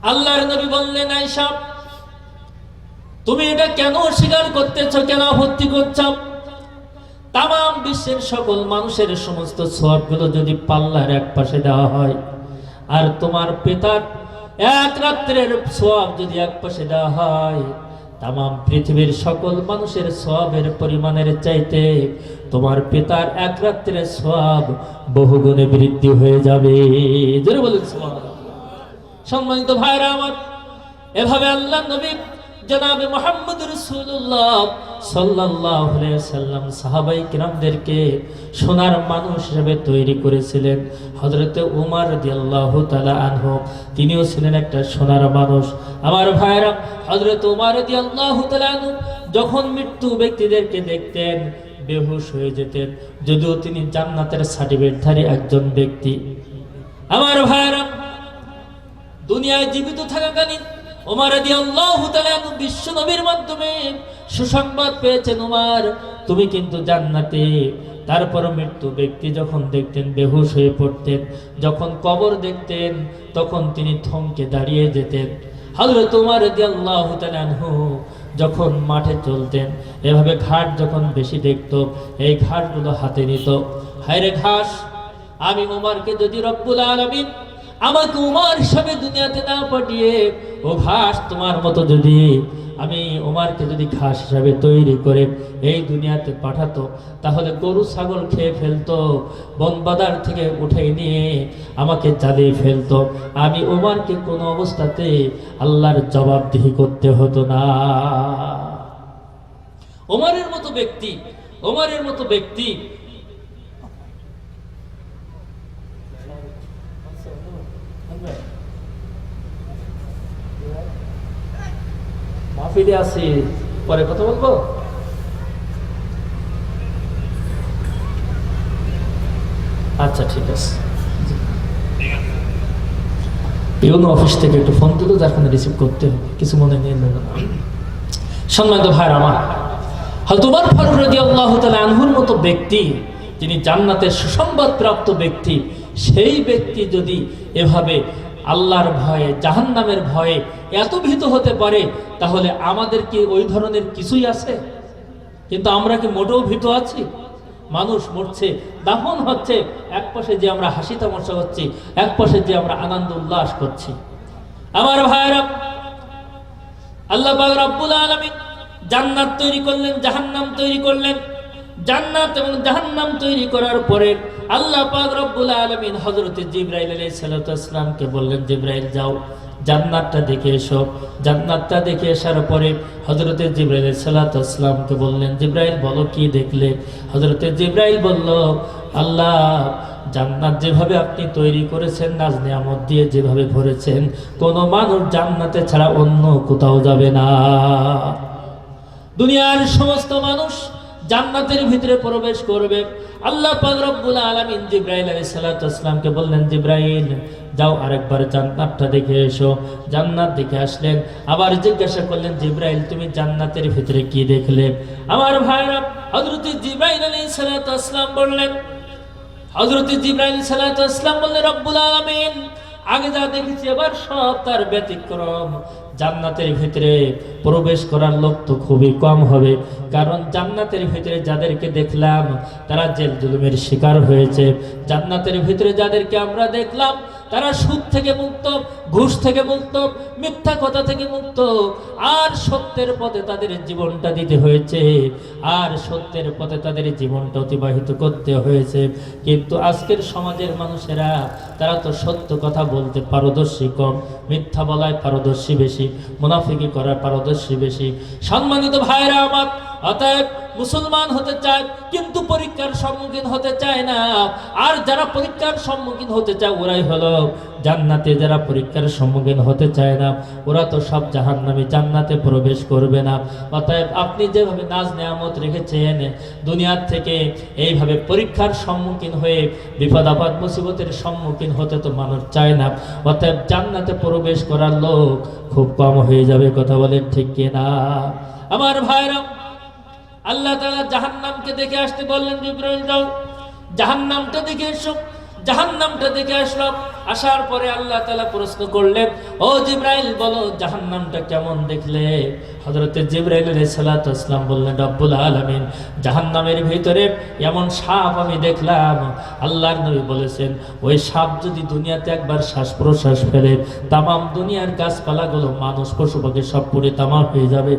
আল্লাহর নবী বললেন, আয়েশা তুমি এটা কেন অস্বীকার করতেছ, কেন আপত্তি করছ? তাম বিশ্বের সকল মানুষের সমস্ত সওয়াবগুলো যদি পাল্লার এক পাশে দেওয়া হয়, আর তোমার পিতার এক রাত্রের সওয়াব যদি এক পাশে দেওয়া হয়, তাম পৃথিবীর সকল মানুষের সওয়াবের পরিমাণের চাইতে তোমার পিতার এক রাত্রের সওয়াব বহুগুণে বৃদ্ধি হয়ে যাবে। জোরে বলুন সুবহানাল্লাহ। সম্মানিত ভাইরা আমার, এভাবে আল্লাহ নবী জনাবে মুহাম্মদ রাসূলুল্লাহ সাল্লাল্লাহু আলাইহি ওয়াসাল্লাম সাহাবায়ে কিরামদেরকে সোনার মানুষ হিসেবে তৈরি করেছিলেন। হযরত ওমর রাদিয়াল্লাহু তাআলা আনহু তিনিও ছিলেন একটা সোনার মানুষ। আমার ভাইরা, হযরত ওমর রাদিয়াল্লাহু তাআলা আনহু যখন মৃত্যু ব্যক্তিদেরকে দেখতেন বেহুশ হয়ে যেতেন, যদিও তিনি জান্নাতের সার্টিফিকেটধারী একজন ব্যক্তি। আমার ভাইরা, দুনিয়ায় জীবিত থাকাকালীন ওমর রাদিয়াল্লাহু তাআলা বিশ্ব নবীর মাধ্যমে সুসংবাদ পেয়েছেন, ওমর তুমি কিন্তু জান্নাতে। তারপর মৃত্যু ব্যক্তি যখন দেখতেন বেহুশ হয়ে পড়তেন, যখন কবর দেখতেন তখন তিনি থমকে দাঁড়িয়ে যেতেন। হযরত ওমর রাদিয়াল্লাহু তাআলা যখন মাঠে চলতেন, এভাবে ঘাস যখন বেশি দেখত, এই ঘাসগুলো হাতে নিত। হায়রে ঘাস, আমি ওমরকে যদি রব্বুল আলামিন আমাকে ওমর হিসাবে দুনিয়াতে না পাঠিয়ে ও ঘাস তোমার মতো যদি আমি ওমরকে যদি ঘাস হিসাবে তৈরি করে এই দুনিয়াতে পাঠাতো, তাহলে গরু ছাগল খেয়ে ফেলতো, বন বাদার থেকে উঠে নিয়ে আমাকে জ্বালিয়ে ফেলতো। আমি ওমরকে কোনো অবস্থাতে আল্লাহর জবাবদিহি করতে হতো না। ওমরের মতো ব্যক্তি, ওমরের মতো ব্যক্তি মাহফিলে আছি, পরে কথা বলবো। আচ্ছা ঠিক আছে। ইউনো অফিস থেকে একটু ফোন দিল, যার কারণে রিসিভ করতে হবে, কিছু মনে নিয়ে নেবেন না। সম্মানিত ভাইরা আমার, হযরত ওমর ফারুক রাদিয়াল্লাহু তাআলা আনহুর মতো ব্যক্তি, যিনি জান্নাতের সুসংবাদ প্রাপ্ত ব্যক্তি, সেই ব্যক্তি যদি এভাবে আল্লাহর ভয়ে জাহান্নামের ভয়ে এত ভীত হতে পারে, তাহলে আমাদের কি ওই ধরনের কিছুই আছে? কিন্তু আমরা কি মোটেও ভীত আছি? মানুষ মরছে, দাফন হচ্ছে, এক পাশে যে আমরা হাসি তামাশা করছি, এক পাশে যে আমরা আনন্দ উল্লাস করছি। আমার ভাইরা, আল্লাহ পাক রব্বুল আলামিন জান্নাত তৈরি করলেন, জাহান্নাম তৈরি করলেন। জান্নাত এবং জাহান্নাম তৈরি করার পরে আল্লাহ পাক রব্বুল আলামিন হযরত জিবরাইল আলাইহিস সালাতু ওয়াস সালামকে বললেন, জিবরাইল যাও জান্নাতটা দেখে এসো। জান্নাতটা দেখে আসার পরে হযরত জিবরাইল আলাইহিস সালাতু ওয়াস সালামকে বললেন, জিবরাইল বলো কি দেখলে? হযরত জিবরাইল বলল, আল্লাহ জান্নাত যেভাবে আপনি তৈরি করেছেন, নাজ নিয়ামত দিয়ে যেভাবে ভরেছেন, কোনো মানুষ জান্নাতে ছাড়া অন্য কোথাও যাবে না। দুনিয়ার সমস্ত মানুষ জান্নাতের ভিতরে প্রবেশ করবে। আল্লাহ পাক রব্বুল আলামিন জিবরাইল আলাইহিস সালাতু ওয়াস সালামকে বললেন, জিবরাইল যাও আরেকবার জান্নাতটা দেখে এসো। জান্নাত দেখে আসলেন, আবার জিজ্ঞাসা করলেন, জিবরাইল তুমি জান্নাতের ভিতরে কি দেখলে? আমার ভাইরা, হযরত জিবরাইল আলাইহিস সালাতু ওয়াস সালাম বললেন, হযরত জিবরাইল আলাইহিস সালাতু ওয়াস সালাম বললেন, রব্বুল আলামিন আগে যা দেখেছি এবার সব তার ব্যতিক্রম। জান্নাতের ভিতরে প্রবেশ করার লোক তো খুবই কম হবে, কারণ জান্নাতের ভিতরে যাদেরকে দেখলাম তারা জেল জুলুমের শিকার হয়েছে। জান্নাতের ভিতরে যাদেরকে আমরা দেখলাম তারা সুদ থেকে মুক্ত, ঘুষ থেকে মুক্ত, মিথ্যা কথা থেকে মুক্ত, আর সত্যের পথে তাদের জীবনটা দিতে হয়েছে, আর সত্যের পথে তাদের জীবনটা অতিবাহিত করতে হয়েছে। কিন্তু আজকের সমাজের মানুষেরা তারা তো সত্য কথা বলতে পারদর্শী কম, মিথ্যা বলায় পারদর্শী বেশি, মুনাফিকি করার পারদর্শী বেশি। সম্মানিত ভাইরা আমার, অতএব মুসলমান হতে চায় কিন্তু পরীক্ষার সম্মুখীন হতে চায় না। আর যারা পরীক্ষার সম্মুখীন হতে চায় ওরাই হলো জান্নাতে, যারা পরীক্ষার সম্মুখীন হতে চায় না ওরা তো সব জাহান্নামী, জান্নাতে প্রবেশ করবে না। অতএব আপনি যেভাবে নাজ নেয়ামত রেখেছেন দুনিয়ার থেকে, এইভাবে পরীক্ষার সম্মুখীন হয়ে বিপদ আপদ মুসিবতের সম্মুখীন হতে তো মানুষ চায় না। অতএব জান্নাতে প্রবেশ করার লোক খুব কম হয়ে যাবে। কথা বলেন ঠিক কিনা? আমার ভাইরা, আল্লাহ তাআলা জাহান্নামকে দেখে আসতে বললেন, জিবরাইল যাও জাহান্নামটা দেখে এসো। জাহান্নামটা দেখে আসলাম। আসার পরে আল্লাহ তাআলা প্রশ্ন করলেন, ও জিবরাইল বলো জাহান্নামটা কেমন দেখলে? হযরতে জিবরাইল আলাইহিস সালাতু ওয়াস সালাম বললেন, রব্বুল আলামিন জাহান্নামের ভিতরে এমন সাপ আমি দেখলাম, আল্লাহর নবী বলেছেন ওই সাপ যদি দুনিয়াতে একবার শ্বাস প্রশ্বাস ফেলে তামাম দুনিয়ার গাছপালাগুলো মানুষ পশু পাখি সব পুড়ে তামাম হয়ে যাবে।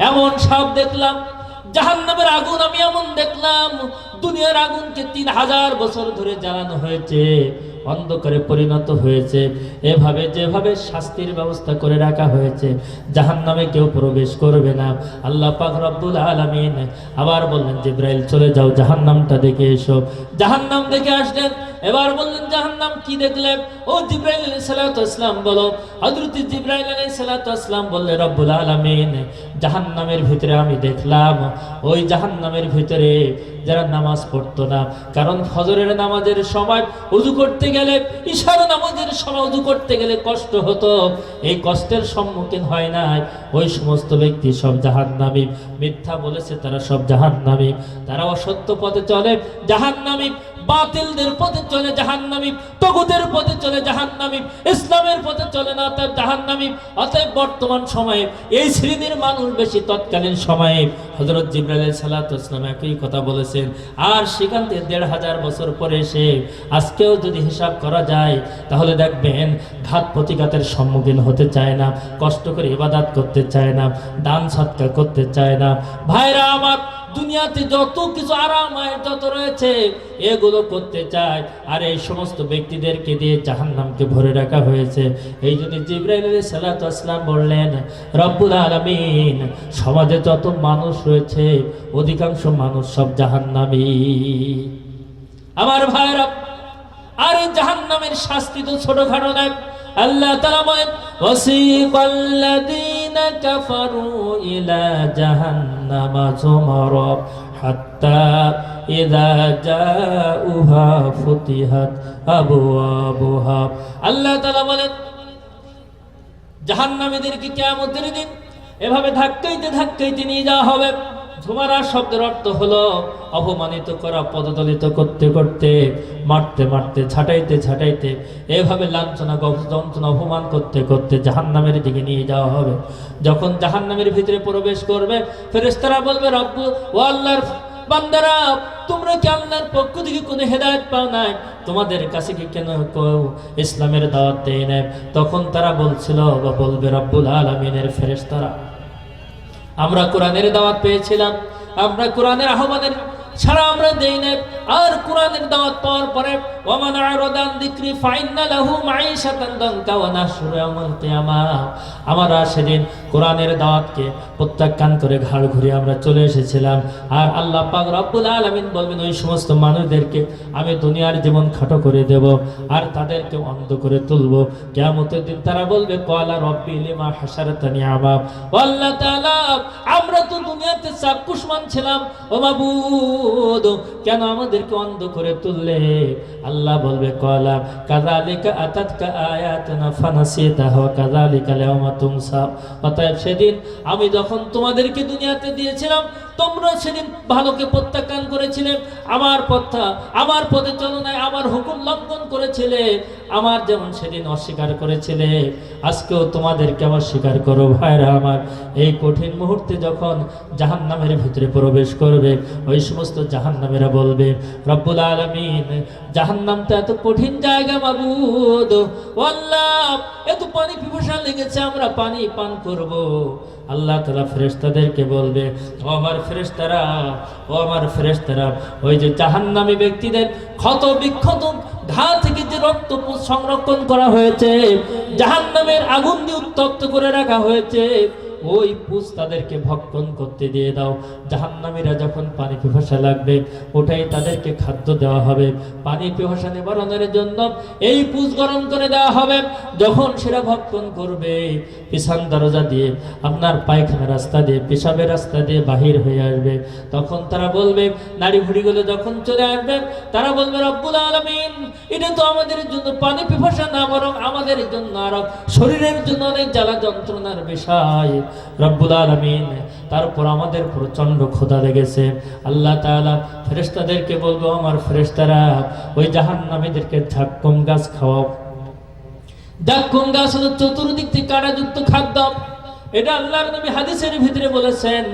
এমন সাপ দেখলাম। জাহান্নামের আগুন আমি এমন দেখলাম, দুনিয়ার আগুনকে 3000 বছর ধরে জ্বালানো হয়েছে, অন্ধকারে পরিণত হয়েছে। এভাবে যেভাবে শাস্তির ব্যবস্থা করে রাখা হয়েছে জাহান্নামে কেউ প্রবেশ করবে না। আল্লাহ পাক রব্বুল আলামিন আবার বললেন, জিবরাইল চলে যাও জাহান্নামটা দেখে এসো। জাহান্নাম দেখে আসলেন। এবার বললেন, জাহান্নাম কি দেখলেন? ও জিবরাইল আলাইহিস সালাতু ওয়াস সালাম বলো। হযরত জিবরাইল আলাইহিস সালাতু ওয়াস সালাম বললেন, রব্বুল আলামিন জাহান্নামের ভিতরে আমি দেখলাম ওই জাহান্নামের ভিতরে যারা নামাজ পড়তো না, কারণ ফজরের নামাজের সময় ওযু করতে গেলে, ইশার নামাজের সময় ওযু করতে গেলে কষ্ট হতো, এই কষ্টের সম্মুখীন হয় নাই, ওই সমস্ত ব্যক্তি সব জাহান্নামী। মিথ্যা বলেছে তারা সব জাহান্নামী, তারা অসত্য পথে চলে জাহান্নামী, বাতিলদের পথে চলে জাহান্নামী, তাগুতের পথে চলে জাহান্নামী, ইসলামের পথে চলে না তার জাহান্নামী। অতএব বর্তমান সময়ে এই শ্রেণীর মানুষ বেশি। তৎকালীন সময়ে হযরত জিবরাইল আলাইহিস সালাতু ওয়াস সালাম একই কথা বলেছেন। আর সেখান থেকে 1500 বছর পরে এসে আজকেও যদি হিসাব করা যায় তাহলে দেখবেন ঘাত প্রতিঘাতের সম্মুখীন হতে চায় না, কষ্ট করে ইবাদত করতে চায় না, দান সৎকার করতে চায় না। ভাইরা আমার, দুনিয়াতে যত কিছু আরাম যত রয়েছে এগুলো করতে চায়, আর এই সমস্ত ব্যক্তিদেরকে দিয়ে জাহান্নামকে ভরে রাখা হয়েছে। এই জন্য জিবরাইল আলাইহিস সালাতু ওয়াস সালাম বললেন, রব্বুল আলামিন সমাজে যত মানুষ রয়েছে অধিকাংশ মানুষ সব জাহান্নামী। আমার ভাইরা, আর এই জাহান্নামের শাস্তি তো ছোটখাটো নয়। আল্লাহ তাআলা বলেন, ওয়াসিকাল্লাযীনা কাফারু ইলা জাহান্নামা যুমারা হাত্তা ইযা জাউহা ফুতিহাত আবওয়াবুহা। আল্লাহ তাআলা বলেন, জাহান্নামীদেরকে কিয়ামতের দিন এভাবে ধাক্কাইতে ধাক্কাইতে নিয়ে যাওয়া হবে। ঝুমারা শব্দের অর্থ হলো অপমানিত করা, পদদলিত করতে করতে, মারতে মারতে, ছাটাইতে ছাটাইতে, এভাবে লাঞ্ছনা যন্ত্রণা অপমান করতে করতে জাহান্নামের দিকে নিয়ে যাওয়া হবে। যখন জাহান্নামের ভিতরে প্রবেশ করবে ফেরেশতারা বলবে, রব্ব ও আল্লাহর বান্দারা, তোমরা কি আল্লাহর পক্ষ থেকে কোনো হেদায়েত পাও নাই? তোমাদের কাছে কি কেন কেউ ইসলামের দাওয়াত দেয় নাই? তখন তারা বলছিল বা বলবে, রব্বুল আলামিনের ফেরেশতারা, আমরা কোরআনের দাওয়াত পেয়েছিলাম, আমরা কোরআনের আহ্বানের ছাড়া আমরা দেই না। আর কোরআনের দাওয়াত পাওয়ার পরে ওয়ামান আরাদান যিকরি ফাইন্না লাহু মাঈশাতান দানকা ওয়া নাহশুরু ইয়াওমাল কিয়ামাহ, আমরা সেদিন কোরআনের দাওয়াতকে প্রত্যাখ্যান করে ঘাড় ঘুরিয়ে আমরা চলে এসেছিলাম। আর আল্লাহ পাক রব্বুল আলামিন বলবেন, ওই সমস্ত মানুষদেরকে আমি দুনিয়ার জীবন খাটো করে দেব আর তাদেরকে অন্ধ করে তুলব। কিয়ামতের দিন তারা বলবে, ক্বালা রব্বি লিমা হাশারতানি আমা। আল্লাহ তাআলা, আমরা তো দুনিয়াতে চাক্ষুষমান ছিলাম, ও মাবুদ কেন আমাদেরকে অন্ধ করে তুললে? আল্লাহ বলবে, ক্বালা কাযালিকা আতাতকা আয়াতুনা ফানাসিতাহা ওয়া কাযালিকা আল-ইয়াওমা তুনসা। অতএব সেদিন আমি যখন তোমাদেরকে দুনিয়াতে দিয়েছিলাম তোমরা সেদিন ভালোকে প্রত্যাখ্যান করেছিলে, আমার পথে চলো নাই, আমার হুকুম লঙ্ঘন করেছিলে, আমার যেমন সেদিন অস্বীকার করেছিলে আজকেও তোমাদেরকে অস্বীকার করো। ভাইরা আমার, এই কঠিন মুহূর্তে যখন জাহান্নামের ভিতরে প্রবেশ করবে ওই সমস্ত জাহান্নামীরা বলবে, রব্বুল আলামিন জাহান্নামটা এত কঠিন জায়গা, মাবুদ ও আল্লাহ এত পানি পিপাসা লেগেছে, আমরা পানি পান করব। আল্লাহ তাআলা ফেরেশতাদেরকে বলবে, ও আমার ফেরেশতারা, ও আমার ফেরেশতারা, ওই যে জাহান্নামী ব্যক্তিদের ক্ষত বিক্ষত ঘা থেকে যে রক্ত সংরক্ষণ করা হয়েছে, জাহান্নামের আগুন দিয়ে উত্তপ্ত করে রাখা হয়েছে, ওই পুষ তাদেরকে ভক্ষণ করতে দিয়ে দাও। জাহান্নামীরা যখন পানি পিপাসা লাগবে ওটাই তাদেরকে খাদ্য দেওয়া হবে। পানি পিপাসা নিবারণের জন্য এই পুষ গরম করে দেওয়া হবে। যখন সেটা ভক্ষণ করবে পিছন দরজা দিয়ে, আপনার পায়খানা রাস্তা দিয়ে, পেশাবের রাস্তা দিয়ে বাহির হয়ে আসবে, তখন তারা বলবে, নারী ভুড়িগুলো যখন চলে আসবে তারা বলবে, রব্বুল আলামিন এটা তো আমাদের জন্য পানি পিপাসা না, বরং আমাদের জন্য আরো শরীরের জন্য অনেক জ্বালা যন্ত্রণার বিষয়। রব্বুল আলামিন। তারপর আমাদের প্রচন্ড ক্ষুধা লেগেছে, আল্লাহ তাআলা ফেরেশতাদেরকে বলবো, আমার ফেরেশতারা ওই জাহান্নামীদেরকে ঝাক্কুম গাছ খাওয়াও। ঝাক্কুম গাছ হলো চতুর্দিক থেকে কাঁটাযুক্ত খাদ্য। এটা আল্লাহর নবী হাদিসের ভিতরে বলেছেন,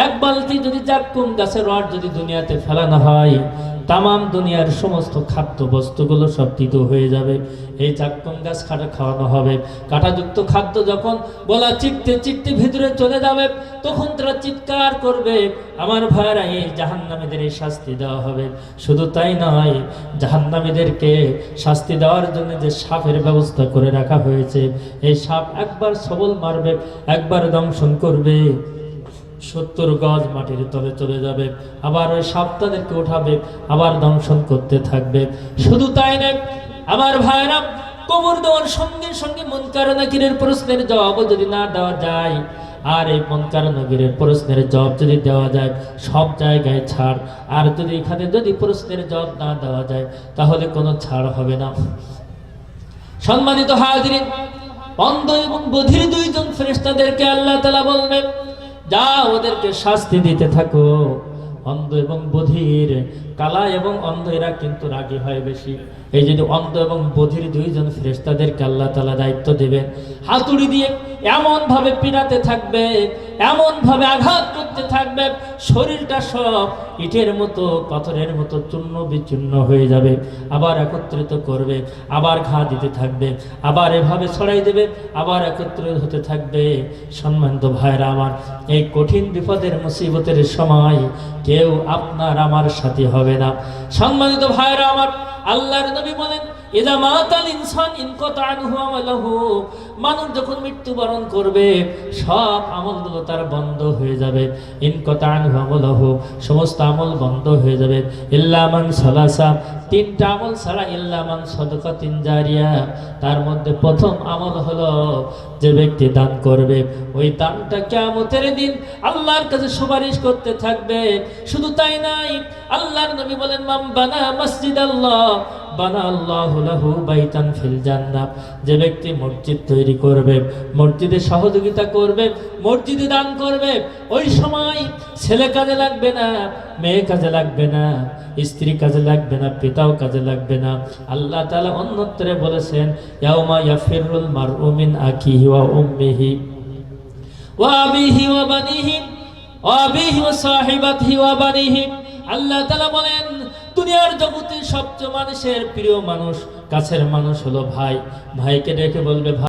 এক বালতি যদি ঝাক্কুম গাছের রড যদি দুনিয়াতে ফেলানো হয়, তামাম দুনিয়ার সমস্ত খাদ্য বস্তুগুলো সব তিত হয়ে যাবে। এই ঝাক্কুম গাছ খাওয়ানো হবে। কাঁটাযুক্ত খাদ্য যখন বলা চিকতে চিকতে ভিতরে চলে যাবে, তখন তারা চিৎকার করবে, আমার ভাইরা এই জাহান্নামীদের এই শাস্তি দেওয়া হবে। শুধু তাই নয়, জাহান্নামীদেরকে শাস্তি দেওয়ার জন্য যে সাপের ব্যবস্থা করে রাখা হয়েছে, এই সাপ একবার সবল মারবে, একবার দংশন করবে, 70 গজ মাটির তলে চলে যাবে। আবার ওই সাপ তাদেরকে উঠাবে, আবার দংশন করতে থাকবে। শুধু তাই নয় আমার ভাইরা, কবর দেওয়ার সঙ্গে সঙ্গে মুনকার নাকিরের প্রশ্নের জবাবও যদি না দেওয়া যায়, আর এই মুনকার নাকিরের প্রশ্নের জবাব যদি দেওয়া যায়, সব জায়গায় ছাড়। আর যদি এখানে যদি প্রশ্নের জবাব না দেওয়া যায়, তাহলে কোনো ছাড় হবে না। সম্মানিত হাজিরিন, অন্ধ এবং বধির দুইজন ফেরেশতাদেরকে আল্লাহ তাআলা বলবেন, যা ওদেরকে শাস্তি দিতে থাকো। অন্ধ এবং বধির, কালা এবং অন্ধ এরা কিন্তু রাগী হয় বেশি। এই যদি অন্ধ এবং বধির দুইজন ফেরেশতাদেরকে আল্লাহ তাআলা দায়িত্ব দেবেন, হাতুড়ি দিয়ে এমন ভাবে পিটাতে থাকবে, এমন ভাবে আঘাত করতে থাকবে, শরীরটা সব ইটের মতো পাথরের মতো চূর্ণ বিচূর্ণ হয়ে যাবে। আবার একত্রিত করবে, আবার ঘা দিতে থাকবে, আবার এভাবে ছড়াই দেবে, আবার একত্রিত হতে থাকবে। সম্মানিত ভাইরা আমার, এই কঠিন বিপদের মুসিবতের সময় কেউ আপনার আমার সাথী হবে না। সম্মানিত ভাইরা আমার, আল্লাহর নবী বলেন, ইযা মাতাল ইনসান ইনকাতা আনহু আমালুহু, মানুষ যখন মৃত্যুবরণ করবে সব আমলগুলো তার বন্ধ হয়ে যাবে। ইনকাতা আনহু আমালুহু, সমস্ত আমল বন্ধ হয়ে যাবে। ইল্লা মান সালাসা, 3টা আমল ছাড়া, ইল্লা মান সাদাকাতিন জারিয়া, তার মধ্যে প্রথম আমল হলো যে ব্যক্তি দান করবে, ওই দানটা কিয়ামতের দিন আল্লাহর কাছে সুপারিশ করতে থাকবে। শুধু তাই নাই, আল্লাহর নবী বলেন, মান বানা মসজিদাল্লাহ বানা আল্লাহু লাহু বাইতান ফিল জান্নাহ, যে ব্যক্তি মসজিদ তৈরি করবে, মসজিদে সহযোগিতা করবে, মসজিদে দান করবে, ওই সময় ছেলে কাজে লাগবে না, মেয়ে কাজে লাগবে না, স্ত্রী কাজে লাগবে না, পিতাও কাজে লাগবে না। আল্লাহ তাআলা অন্যত্রে বলেছেন, ইয়াউমা ইয়াফিরুল মারউ মিন আখিহি ওয়া উম্মিহি ওয়া আবিহি ওয়া বানিহি ওয়া আবিহি ওয়া সাহিবাতিহি ওয়া বানিহি। আল্লাহ তাআলা বলেন, দুনিয়ার জগতে সবচেয়ে মানুষের প্রিয় মানুষ, কাছের মানুষ হলো ভাই। ভাইকে ডেকে বলবে, ভাই